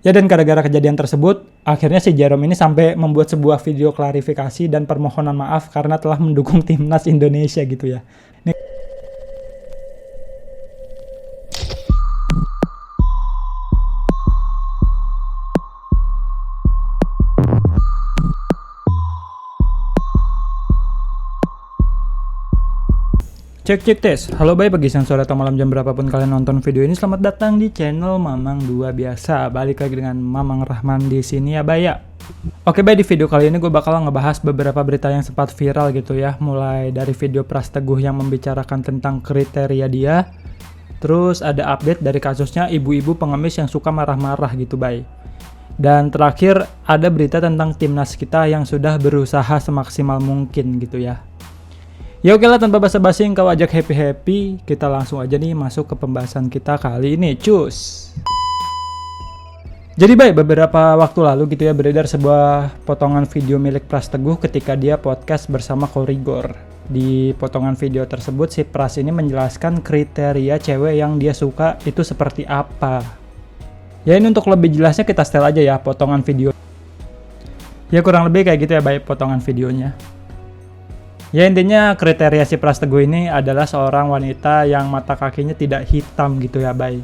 Ya dan gara-gara kejadian tersebut, akhirnya si Jerome ini sampai membuat sebuah video klarifikasi dan permohonan maaf karena telah mendukung timnas Indonesia gitu ya. Cek tes. Halo bye, pagi, siang, sore, atau malam, jam berapapun kalian nonton video ini, selamat datang di channel Mamang 2 biasa. Balik lagi dengan Mamang Rahman di sini ya bye ya. Oke bye, di video kali ini gue bakal ngebahas beberapa berita yang sempat viral gitu ya. Mulai dari video Pras Teguh yang membicarakan tentang kriteria dia. Terus ada update dari kasusnya ibu-ibu pengemis yang suka marah-marah gitu bye. Dan terakhir ada berita tentang timnas kita yang sudah berusaha semaksimal mungkin gitu ya. Ya oke lah, tanpa basa-basi kau ajak happy-happy, kita langsung aja nih masuk ke pembahasan kita kali ini, cus. Jadi baik, beberapa waktu lalu gitu ya beredar sebuah potongan video milik Pras Teguh ketika dia podcast bersama Korigor. Di potongan video tersebut si Pras ini menjelaskan kriteria cewek yang dia suka itu seperti apa. Ya ini untuk lebih jelasnya kita setel aja ya potongan video. Ya kurang lebih kayak gitu ya baik potongan videonya. Ya intinya kriteria si Pras Teguh ini adalah seorang wanita yang mata kakinya tidak hitam gitu ya bay.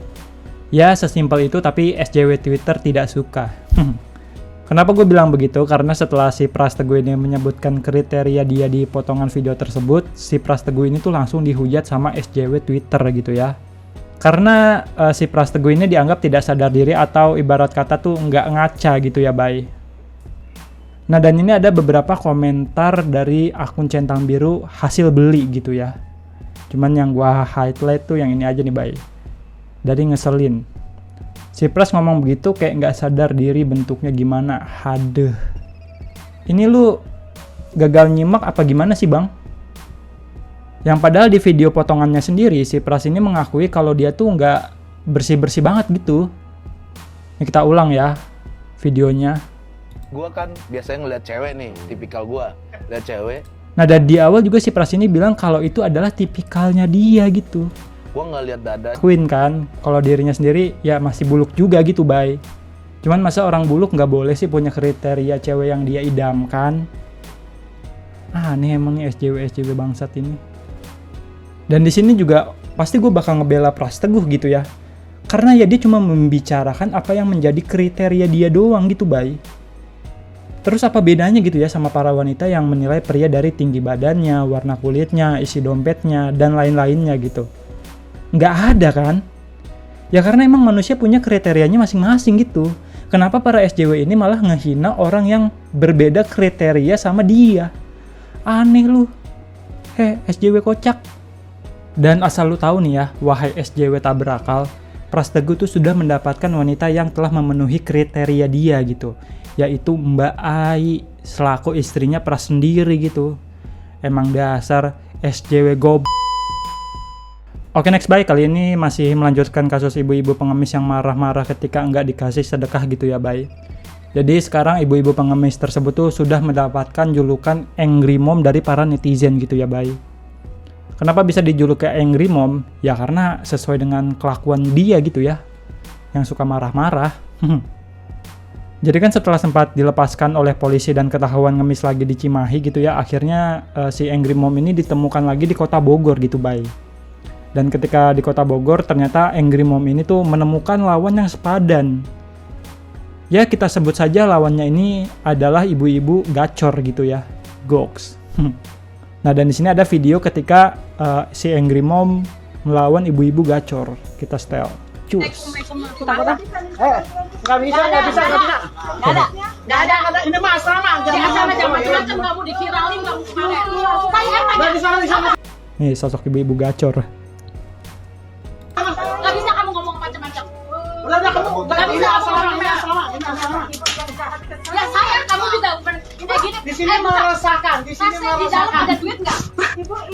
Ya sesimpel itu, tapi SJW Twitter tidak suka. Kenapa gue bilang begitu? Karena setelah si Pras Teguh ini menyebutkan kriteria dia di potongan video tersebut, si Pras Teguh ini tuh langsung dihujat sama SJW Twitter gitu ya. Karena si Pras Teguh ini dianggap tidak sadar diri atau ibarat kata tuh nggak ngaca gitu ya bay. Nah dan ini ada beberapa komentar dari akun Centang Biru hasil beli gitu ya. Cuman yang gua highlight tuh yang ini aja nih bay. Dari ngeselin. Si Pras ngomong begitu kayak nggak sadar diri bentuknya gimana. Hadeh. Ini lu gagal nyimak apa gimana sih bang? Yang padahal di video potongannya sendiri si Pras ini mengakui kalau dia tuh nggak bersih-bersih banget gitu. Ini kita ulang ya videonya. Gua kan biasanya ngeliat cewek nih, tipikal gua lihat cewek. Nah dari di awal juga si Pras ini bilang kalau itu adalah tipikalnya dia gitu. Gua nggak lihat dada. Queen kan, kalau dirinya sendiri ya masih buluk juga gitu bay. Cuman masa orang buluk nggak boleh sih punya kriteria cewek yang dia idamkan? Aneh emang nih SJW bangsat ini. Dan di sini juga pasti gue bakal ngebela Pras Teguh gitu ya. Karena ya dia cuma membicarakan apa yang menjadi kriteria dia doang gitu bay. Terus apa bedanya gitu ya sama para wanita yang menilai pria dari tinggi badannya, warna kulitnya, isi dompetnya, dan lain-lainnya gitu. Nggak ada kan? Ya karena emang manusia punya kriterianya masing-masing gitu. Kenapa para SJW ini malah ngehina orang yang berbeda kriteria sama dia? Aneh lu. SJW kocak. Dan asal lu tahu nih ya, wahai SJW tak berakal, Pras Teguh tuh sudah mendapatkan wanita yang telah memenuhi kriteria dia gitu. Yaitu Mbak Ai selaku istrinya Pras sendiri gitu. Emang dasar SJW gob. Oke next bye, kali ini masih melanjutkan kasus ibu-ibu pengemis yang marah-marah ketika enggak dikasih sedekah gitu ya bye. Jadi sekarang ibu-ibu pengemis tersebut tuh sudah mendapatkan julukan Angry Mom dari para netizen gitu ya bye. Kenapa bisa dijuluki Angry Mom? Ya karena sesuai dengan kelakuan dia gitu ya, yang suka marah-marah. Jadi kan setelah sempat dilepaskan oleh polisi dan ketahuan ngemis lagi di Cimahi gitu ya, akhirnya si Angry Mom ini ditemukan lagi di kota Bogor gitu bay. Dan ketika di kota Bogor ternyata Angry Mom ini tuh menemukan lawan yang sepadan. Ya kita sebut saja lawannya ini adalah ibu-ibu gacor gitu ya, goks. Nah dan di sini ada video ketika si Angry Mom melawan ibu-ibu gacor. Kita setel. Cus. Nggak bisa. Nggak ada. Ini mah asrama. Jangan macam-macam kamu diviralin kamu kemarin. Nih sosok ibu-ibu gacor. Nggak bisa kamu ngomong macam-macam. Udah kamu. Nggak bisa asrama. Ya saya kamu juga gini. Di sini meresahkan. Di dalam ada duit nggak?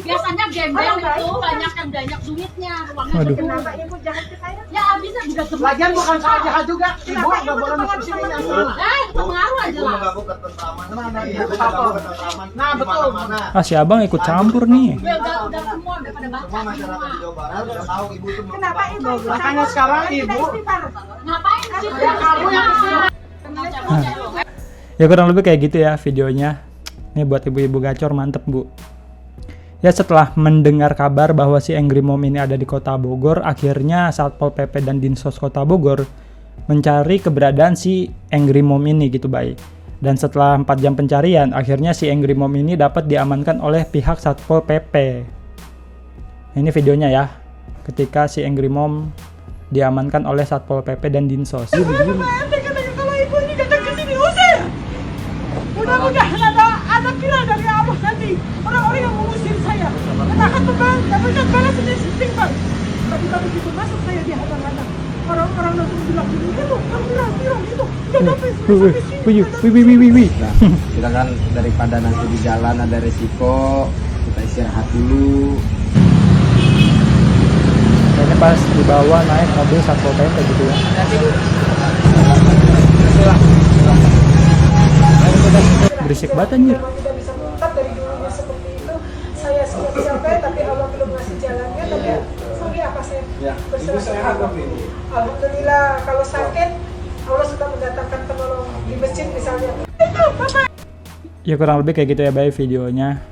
Biasanya gembel itu banyak yang banyak duitnya. Waduh. Kenapa ibu jahat ke saya? Ya bisa juga kebetulan. Lagian bukan saya jahat juga. Ibu nggak boleh masuk sini. Pengaruh aja lah. Nah betul. Si abang ikut campur nih. Ya udah semua udah pada baca semua. Kenapa ibu? Makanya sekarang ibu. Ngapain sih? Kamu yang Ya kurang lebih kayak gitu ya videonya. Nih buat ibu-ibu gacor, mantep bu. Ya setelah mendengar kabar bahwa si Angry Mom ini ada di kota Bogor, akhirnya Satpol PP dan Dinsos Kota Bogor mencari keberadaan si Angry Mom ini gitu baik. Dan setelah 4 jam pencarian, akhirnya si Angry Mom ini dapat diamankan oleh pihak Satpol PP. Ini videonya ya, ketika si Angry Mom diamankan oleh Satpol PP dan Dinsos. Kalau ibu ini datang ke sini usir. Mudah-mudahan ada pilar dari Allah nanti. Orang-orang yang mengusir saya. Dan akan memberikan balas ini setimpal. Tapi begitu masuk saya dihadang-hadang. Orang-orang nanti bilang itu, bilang itu. Wih. Nah, kita kan daripada nanti di jalan ada resiko, kita istirahat dulu. Kayaknya pas dibawa naik mobil Satpol PP gitu ya. Berisik banget anjir. Memang tidak bisa menetap dari dulunya seperti itu. Saya siap capek, tapi Allah belum ngasih jalannya. Tapi sorry apa saya berserah. Alhamdulillah kalau sakit Allah sudah mendatangkan penolong di masjid misalnya. Ya kurang lebih kayak gitu ya Bay videonya.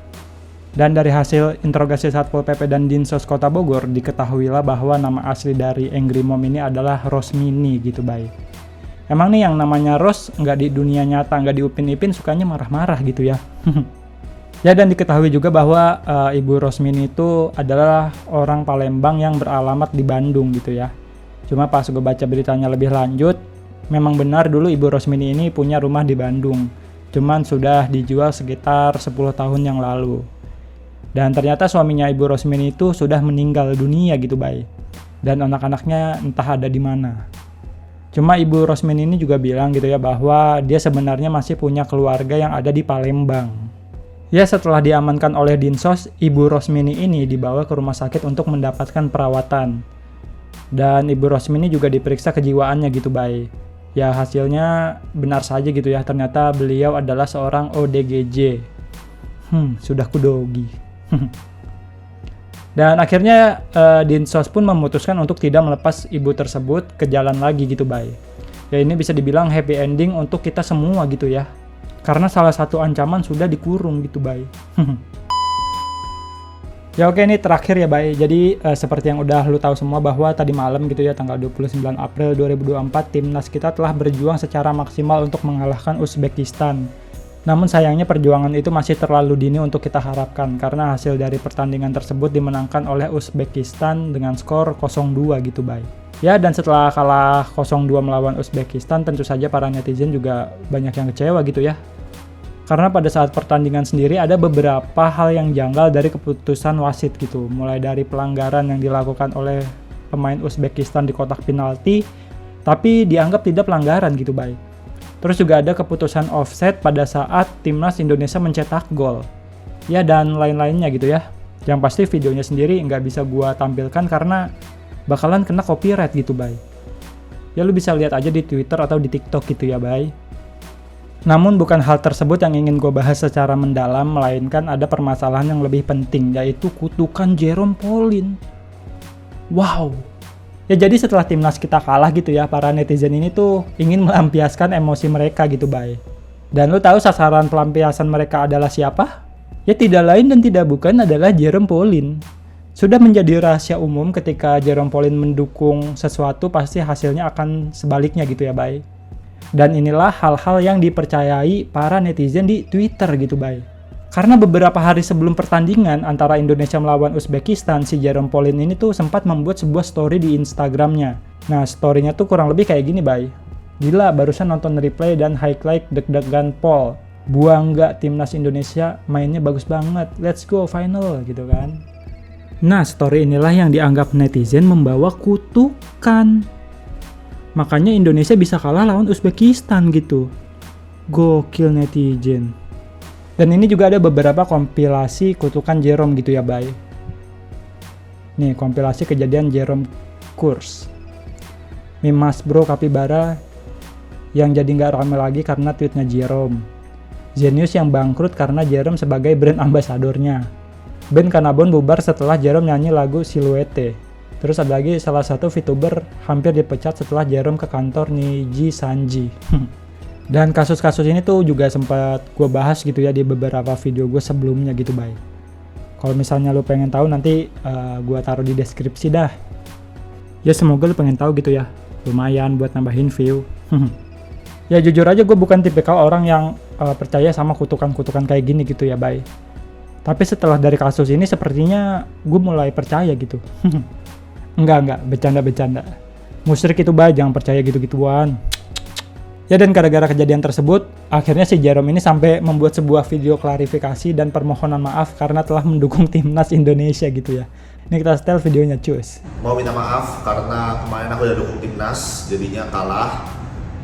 Dan dari hasil interogasi Satpol PP dan Dinsos Kota Bogor diketahuilah bahwa nama asli dari Angry Mom ini adalah Rosmini gitu Bay. Emang nih yang namanya Ros nggak di dunia nyata, nggak di Upin Ipin sukanya marah-marah gitu ya. Ya dan diketahui juga bahwa Ibu Rosmini itu adalah orang Palembang yang beralamat di Bandung gitu ya. Cuma pas gue baca beritanya lebih lanjut, memang benar dulu Ibu Rosmini ini punya rumah di Bandung. Cuman sudah dijual sekitar 10 tahun yang lalu. Dan ternyata suaminya Ibu Rosmini itu sudah meninggal dunia gitu Bay. Dan anak-anaknya entah ada di mana. Cuma Ibu Rosmini ini juga bilang gitu ya bahwa dia sebenarnya masih punya keluarga yang ada di Palembang. Ya setelah diamankan oleh Dinsos, Ibu Rosmini ini dibawa ke rumah sakit untuk mendapatkan perawatan. Dan Ibu Rosmini juga diperiksa kejiwaannya gitu Bay. Ya hasilnya benar saja gitu ya, ternyata beliau adalah seorang ODGJ. Sudah kudogi. Dan akhirnya Dinsos pun memutuskan untuk tidak melepas ibu tersebut ke jalan lagi gitu Bay. Ya ini bisa dibilang happy ending untuk kita semua gitu ya. Karena salah satu ancaman sudah dikurung gitu Bay. Ya oke, ini terakhir ya Bay. Jadi seperti yang udah lu tahu semua bahwa tadi malam gitu ya tanggal 29 April 2024 timnas kita telah berjuang secara maksimal untuk mengalahkan Uzbekistan. Namun sayangnya perjuangan itu masih terlalu dini untuk kita harapkan karena hasil dari pertandingan tersebut dimenangkan oleh Uzbekistan dengan skor 0-2 gitu Bay. Ya dan setelah kalah 0-2 melawan Uzbekistan tentu saja para netizen juga banyak yang kecewa gitu ya. Karena pada saat pertandingan sendiri ada beberapa hal yang janggal dari keputusan wasit gitu. Mulai dari pelanggaran yang dilakukan oleh pemain Uzbekistan di kotak penalti tapi dianggap tidak pelanggaran gitu Bay. Terus juga ada keputusan offset pada saat timnas Indonesia mencetak gol. Ya dan lain-lainnya gitu ya. Yang pasti videonya sendiri nggak bisa gua tampilkan karena bakalan kena copyright gitu Bay. Ya lu bisa lihat aja di Twitter atau di TikTok gitu ya Bay. Namun bukan hal tersebut yang ingin gua bahas secara mendalam, melainkan ada permasalahan yang lebih penting, yaitu kutukan Jerome Pauline. Wow. Ya jadi setelah timnas kita kalah gitu ya, para netizen ini tuh ingin melampiaskan emosi mereka gitu Bay. Dan lu tahu sasaran pelampiasan mereka adalah siapa? Ya tidak lain dan tidak bukan adalah Jerome Pauline. Sudah menjadi rahasia umum ketika Jerome Pauline mendukung sesuatu pasti hasilnya akan sebaliknya gitu ya Bay. Dan inilah hal-hal yang dipercayai para netizen di Twitter gitu Bay. Karena beberapa hari sebelum pertandingan antara Indonesia melawan Uzbekistan, si Jerome Pauline ini tuh sempat membuat sebuah story di Instagramnya. Nah, story-nya tuh kurang lebih kayak gini, Bay. Gila, barusan nonton replay dan highlight deg-degan Paul. Buang nggak timnas Indonesia, mainnya bagus banget. Let's go final, gitu kan. Nah, story inilah yang dianggap netizen membawa kutukan. Makanya Indonesia bisa kalah lawan Uzbekistan gitu. Gokil netizen. Dan ini juga ada beberapa kompilasi kutukan Jerome gitu ya Bay. Nih kompilasi kejadian Jerome Kurs. Mimas Bro Kapibara yang jadi nggak rame lagi karena tweetnya Jerome. Zenius yang bangkrut karena Jerome sebagai brand ambasadornya. Band Kanabon bubar setelah Jerome nyanyi lagu Silhouette. Terus ada lagi salah satu VTuber hampir dipecat setelah Jerome ke kantor Niji Sanji. Dan kasus-kasus ini tuh juga sempat gue bahas gitu ya di beberapa video gue sebelumnya gitu, Bay. Kalau misalnya lu pengen tahu nanti gue taruh di deskripsi dah. Ya semoga lu pengen tahu gitu ya. Lumayan buat nambahin view. Ya jujur aja gue bukan tipikal orang yang percaya sama kutukan-kutukan kayak gini gitu ya, Bay. Tapi setelah dari kasus ini sepertinya gue mulai percaya gitu. Enggak, bercanda-bercanda. Musyrik itu, Bay, jangan percaya gitu-gituan. Ya dan gara-gara kejadian tersebut, akhirnya si Jerome ini sampai membuat sebuah video klarifikasi dan permohonan maaf karena telah mendukung timnas Indonesia gitu ya. Ini kita setel videonya, cus. Mau minta maaf karena kemarin aku udah dukung timnas, jadinya kalah.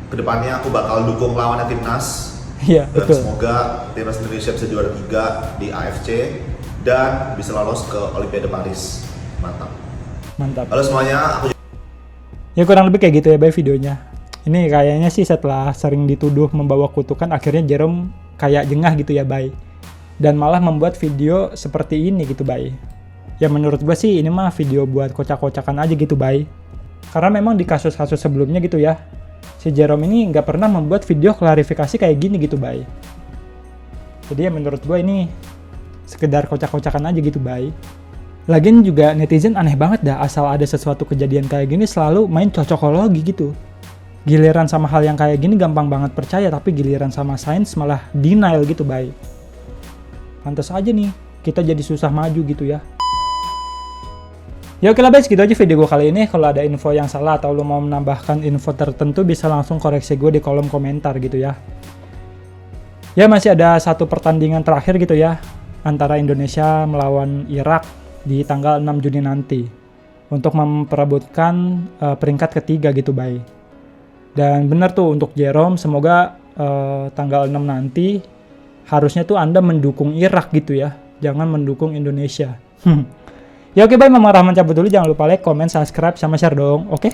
Kedepannya aku bakal dukung lawannya timnas. Iya, Dan betul. semoga timnas Indonesia bisa juara 3 di AFC dan bisa lolos ke Olimpiade Paris. Mantap. Mantap. Halo semuanya, aku Ya kurang lebih kayak gitu ya, Bay, videonya. Ini kayaknya sih setelah sering dituduh membawa kutukan, akhirnya Jerome kayak jengah gitu ya, Bay. Dan malah membuat video seperti ini gitu, Bay. Ya menurut gue sih ini mah video buat kocak-kocakan aja gitu, Bay. Karena memang di kasus-kasus sebelumnya gitu ya, si Jerome ini nggak pernah membuat video klarifikasi kayak gini gitu, Bay. Jadi ya menurut gue ini sekedar kocak-kocakan aja gitu, Bay. Lagian juga netizen aneh banget dah, asal ada sesuatu kejadian kayak gini selalu main cocokologi gitu. Giliran sama hal yang kayak gini gampang banget percaya, tapi giliran sama sains malah denial gitu, Bay. Pantes aja nih, kita jadi susah maju gitu ya. Ya oke lah, Bay, segitu aja video gue kali ini. Kalau ada info yang salah atau lo mau menambahkan info tertentu bisa langsung koreksi gue di kolom komentar gitu ya. Ya masih ada satu pertandingan terakhir gitu ya, antara Indonesia melawan Irak di tanggal 6 Juni nanti. Untuk memperebutkan peringkat ketiga gitu, Bay. Dan bener tuh untuk Jerome, semoga tanggal 6 nanti harusnya tuh Anda mendukung Irak gitu ya. Jangan mendukung Indonesia. Ya oke, Bay, Mamang Rahman cabut dulu. Jangan lupa like, comment, subscribe, sama share dong. Oke?